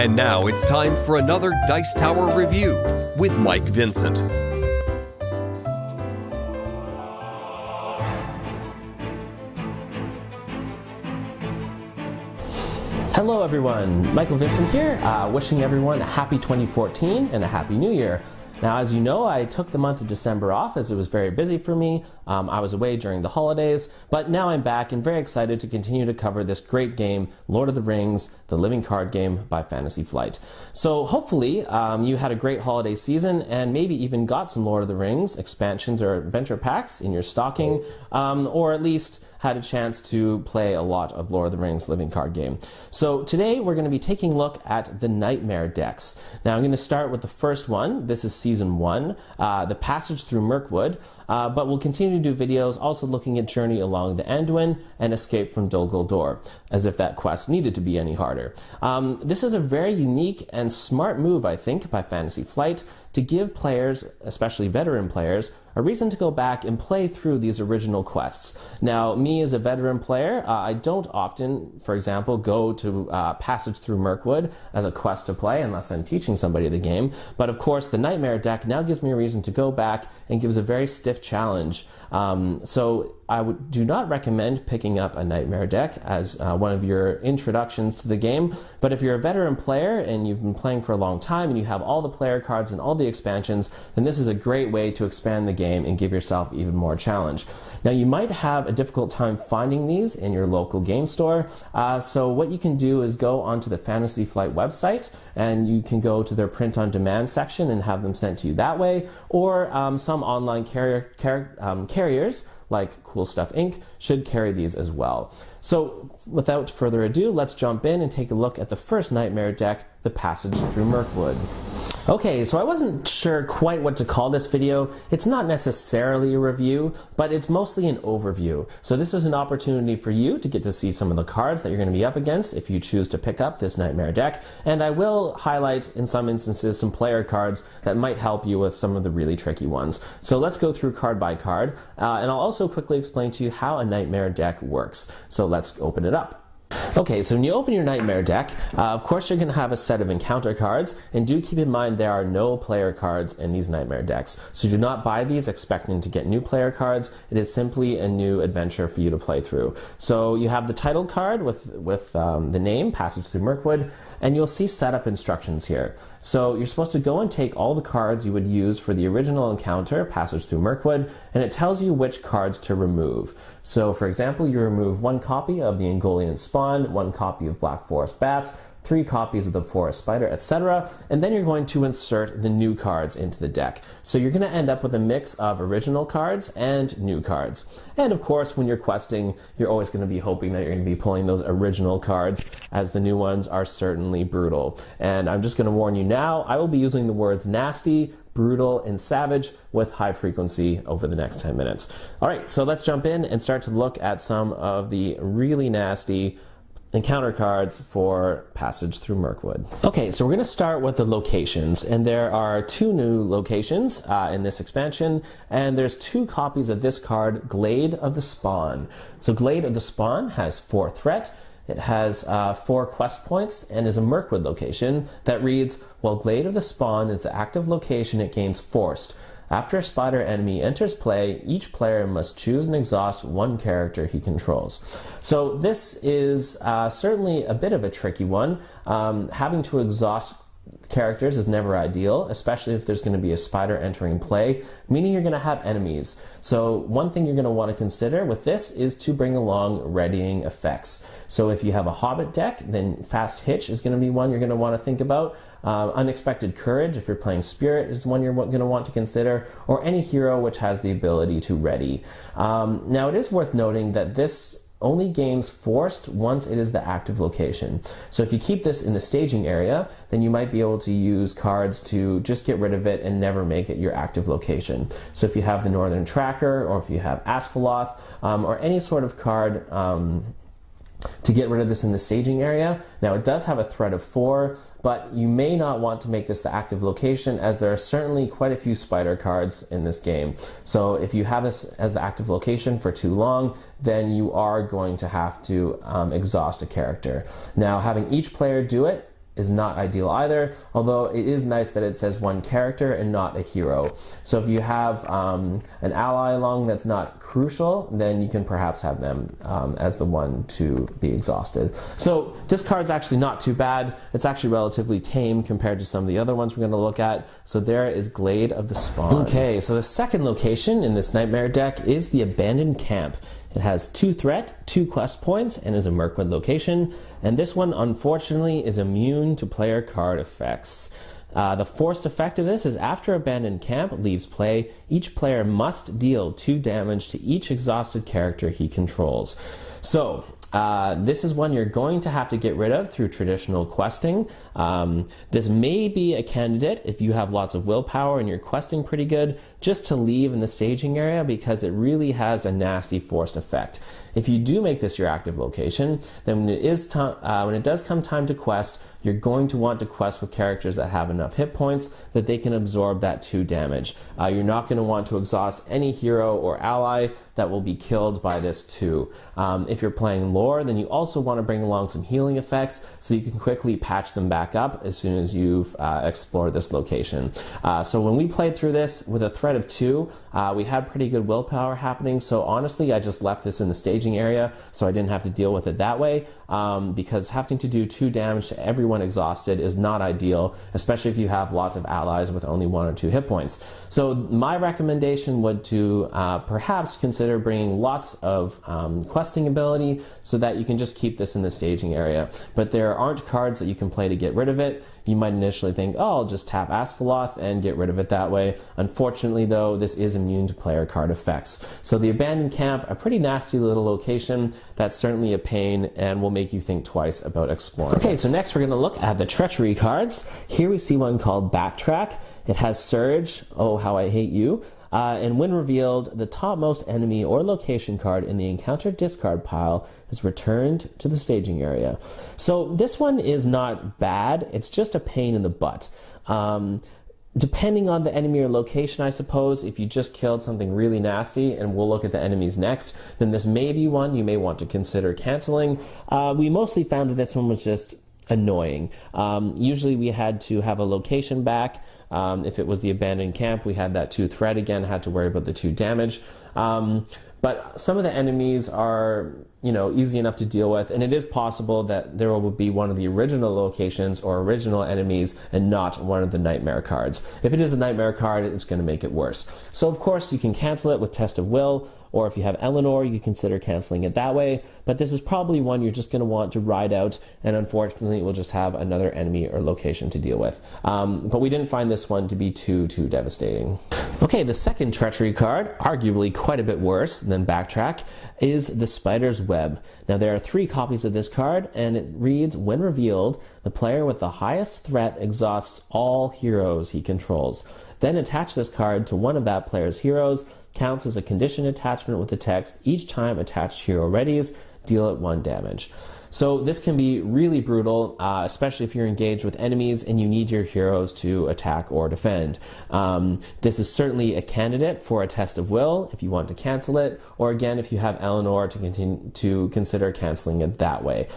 And now it's time for another Dice Tower review with Mike Vincent. Hello everyone, Michael Vincent here, wishing everyone a happy 2014 and a happy new year. Now, as you know, I took the month of December off as it was very busy for me. I was away during the holidays, but now I'm back and very excited to continue to cover this great game, Lord of the Rings, the living card game by Fantasy Flight. So hopefully you had a great holiday season and maybe even got some Lord of the Rings expansions or adventure packs in your stocking, or at least had a chance to play a lot of Lord of the Rings living card game. So today we're going to be taking a look at the Nightmare decks. Now I'm going to start with the first one. This is Season 1, The Passage Through Mirkwood, but we'll continue to do videos also looking at Journey Along the Anduin and Escape from Dol Guldur, as if that quest needed to be any harder. This is a very unique and smart move, I think, by Fantasy Flight to give players, especially veteran players, a reason to go back and play through these original quests. Now, me as a veteran player, I don't often, for example, go to Passage Through Mirkwood as a quest to play unless I'm teaching somebody the game. But of course, the Nightmare deck now gives me a reason to go back and gives a very stiff challenge. So I do not recommend picking up a Nightmare deck as one of your introductions to the game. But if you're a veteran player and you've been playing for a long time and you have all the player cards and all the expansions, then this is a great way to expand the game and give yourself even more challenge. Now, you might have a difficult time finding these in your local game store. So what you can do is go onto the Fantasy Flight website and you can go to their print on demand section and have them sent to you that way, or some online carriers like Cool Stuff Inc. should carry these as well. So without further ado, let's jump in and take a look at the first Nightmare deck, The Passage Through Mirkwood. Okay, so I wasn't sure quite what to call this video. It's not necessarily a review, but it's mostly an overview. So this is an opportunity for you to get to see some of the cards that you're going to be up against if you choose to pick up this Nightmare deck. And I will highlight, in some instances, some player cards that might help you with some of the really tricky ones. So let's go through card by card, and I'll also quickly explain to you how a Nightmare deck works. So let's open it up. Okay, so when you open your Nightmare deck, of course you're going to have a set of encounter cards, and do keep in mind there are no player cards in these Nightmare decks. So do not buy these expecting to get new player cards. It is simply a new adventure for you to play through. So you have the title card with the name, Passage Through Mirkwood, and you'll see setup instructions here. So you're supposed to go and take all the cards you would use for the original encounter, Passage Through Mirkwood, and it tells you which cards to remove. So for example, you remove 1 copy of the Ungoliant Spawn, 1 copy of Black Forest Bats, 3 copies of the Forest Spider, etc. And then you're going to insert the new cards into the deck. So you're going to end up with a mix of original cards and new cards. And of course, when you're questing, you're always going to be hoping that you're going to be pulling those original cards, as the new ones are certainly brutal. And I'm just going to warn you now, I will be using the words nasty, brutal, and savage with high frequency over the next 10 minutes. All right, so let's jump in and start to look at some of the really nasty encounter cards for Passage Through Mirkwood. Okay, so we're going to start with the locations, and there are 2 new locations in this expansion, and there's 2 copies of this card, Glade of the Spawn. So Glade of the Spawn has 4 threat, it has 4 quest points, and is a Mirkwood location that reads, while Glade of the Spawn is the active location, it gains Forced. After a spider enemy enters play, each player must choose and exhaust 1 character he controls. So this is certainly a bit of a tricky one. Having to exhaust characters is never ideal, especially if there's going to be a spider entering play, meaning you're going to have enemies. So one thing you're going to want to consider with this is to bring along readying effects. So if you have a Hobbit deck, then Fast Hitch is going to be one you're going to want to think about. Unexpected Courage, if you're playing Spirit, is one you're going to want to consider, or any hero which has the ability to ready. Now it is worth noting that this only gains Forced once it is the active location. So if you keep this in the staging area, then you might be able to use cards to just get rid of it and never make it your active location. So if you have the Northern Tracker, or if you have Asphalloth, or any sort of card to get rid of this in the staging area. Now it does have a threat of 4, but you may not want to make this the active location, as there are certainly quite a few spider cards in this game. So if you have this as the active location for too long, then you are going to have to exhaust a character. Now, having each player do it is not ideal either, although it is nice that it says one character and not a hero. So if you have an ally along that's not crucial, then you can perhaps have them as the one to be exhausted. So this card's actually not too bad. It's actually relatively tame compared to some of the other ones we're going to look at. So there is Glade of the Spawn. Okay, so the second location in this Nightmare deck is the Abandoned Camp. It has 2 threat, 2 quest points, and is a Mirkwood location. And this one, unfortunately, is immune to player card effects. The forced effect of this is after Abandoned Camp leaves play, each player must deal 2 damage to each exhausted character he controls. So, this is one you're going to have to get rid of through traditional questing. This may be a candidate if you have lots of willpower and you're questing pretty good, just to leave in the staging area because it really has a nasty forced effect. If you do make this your active location, then when it does come time to quest, you're going to want to quest with characters that have enough hit points that they can absorb that 2 damage. You're not going to want to exhaust any hero or ally that will be killed by this 2. If you're playing lore, then you also want to bring along some healing effects so you can quickly patch them back up as soon as you've explored this location. So when we played through this with a threat of 2, we had pretty good willpower happening, so honestly I just left this in the staging area so I didn't have to deal with it that way, because having to do 2 damage to everyone exhausted is not ideal, especially if you have lots of allies with only 1 or 2 hit points. So my recommendation would to perhaps consider bringing lots of questing ability so that you can just keep this in the staging area. But there aren't cards that you can play to get rid of it. You might initially think, oh, I'll just tap Asphalloth and get rid of it that way. Unfortunately, though, this is immune to player card effects. So the Abandoned Camp, a pretty nasty little location that's certainly a pain and will make you think twice about exploring. Okay, so next we're going to look at the Treachery cards. Here we see one called Backtrack. It has Surge, oh how I hate you. And when revealed, the topmost enemy or location card in the encounter discard pile is returned to the staging area. So this one is not bad, it's just a pain in the butt. Depending on the enemy or location, I suppose, if you just killed something really nasty, and we'll look at the enemies next, then this may be one you may want to consider canceling. We mostly found that this one was just annoying. Usually we had to have a location back. If it was the Abandoned Camp, we had that 2 threat again, had to worry about the 2 damage. But some of the enemies are, easy enough to deal with, and it is possible that there will be one of the original locations or original enemies and not one of the Nightmare cards. If it is a Nightmare card, it's going to make it worse. So of course you can cancel it with Test of Will, or if you have Eleanor, you consider canceling it that way, but this is probably one you're just going to want to ride out, and unfortunately we'll just have another enemy or location to deal with. But we didn't find this one to be too devastating. Okay, the second Treachery card, arguably quite a bit worse than Backtrack, is the Spider's Web. Now there are 3 copies of this card, and it reads, when revealed, the player with the highest threat exhausts all heroes he controls. Then attach this card to one of that player's heroes, counts as a condition attachment with the text, each time attached hero readies, deal it 1 damage. So this can be really brutal, especially if you're engaged with enemies and you need your heroes to attack or defend. This is certainly a candidate for a Test of Will if you want to cancel it, or again if you have Eleanor to consider canceling it that way.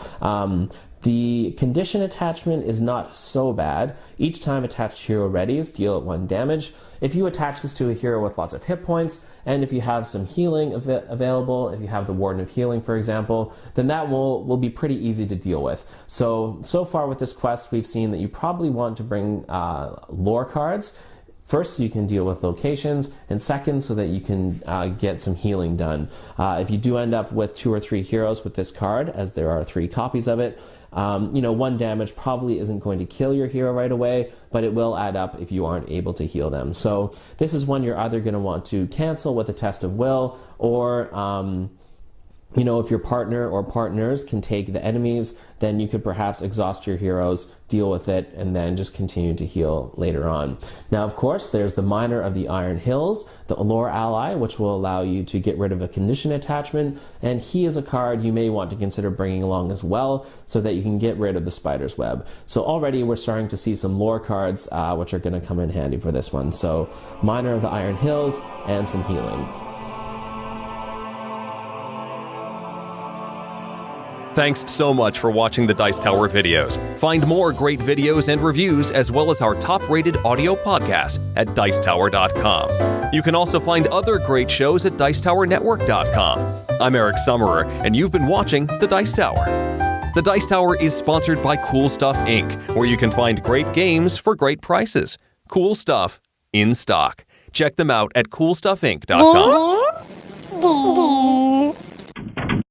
The condition attachment is not so bad. Each time attached hero readies, deal it 1 damage. If you attach this to a hero with lots of hit points, and if you have some healing available, if you have the Warden of Healing, for example, then that will be pretty easy to deal with. So far with this quest, we've seen that you probably want to bring lore cards. First, so you can deal with locations, and second, so that you can get some healing done. If you do end up with 2 or 3 heroes with this card, as there are 3 copies of it, 1 damage probably isn't going to kill your hero right away, but it will add up if you aren't able to heal them. So this is one you're either going to want to cancel with a Test of Will, or if your partner or partners can take the enemies, then you could perhaps exhaust your heroes, deal with it, and then just continue to heal later on. Now, of course, there's the Miner of the Iron Hills, the Allure ally, which will allow you to get rid of a condition attachment, and he is a card you may want to consider bringing along as well, so that you can get rid of the Spider's Web. So already we're starting to see some lore cards, which are going to come in handy for this one. So Miner of the Iron Hills and some healing. Thanks so much for watching the Dice Tower videos. Find more great videos and reviews, as well as our top-rated audio podcast at Dicetower.com. You can also find other great shows at Dicetowernetwork.com. I'm Eric Summerer, and you've been watching The Dice Tower. The Dice Tower is sponsored by Cool Stuff Inc., where you can find great games for great prices. Cool stuff in stock. Check them out at CoolStuffInc.com.